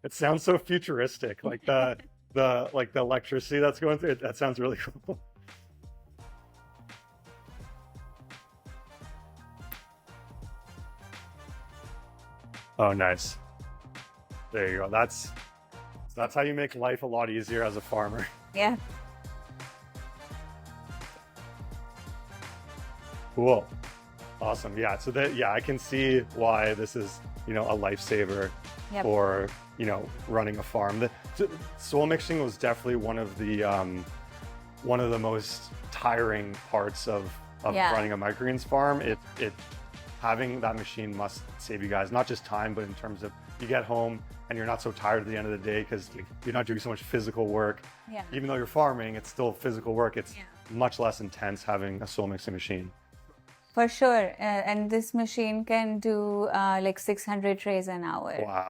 It sounds so futuristic, like the electricity that's going through it. That sounds really cool. Oh, nice. There you go. That's how you make life a lot easier as a farmer. Yeah. Cool. Awesome. Yeah. So I can see why this is, a lifesaver for, running a farm. The soil mixing was definitely one of the most tiring parts of running a microgreens farm. It having that machine must save you guys not just time, but in terms of you get home and you're not so tired at the end of the day because you're not doing so much physical work. Yeah. Even though you're farming, it's still physical work. It's much less intense having a soil mixing machine. For sure. And this machine can do like 600 trays an hour. Wow.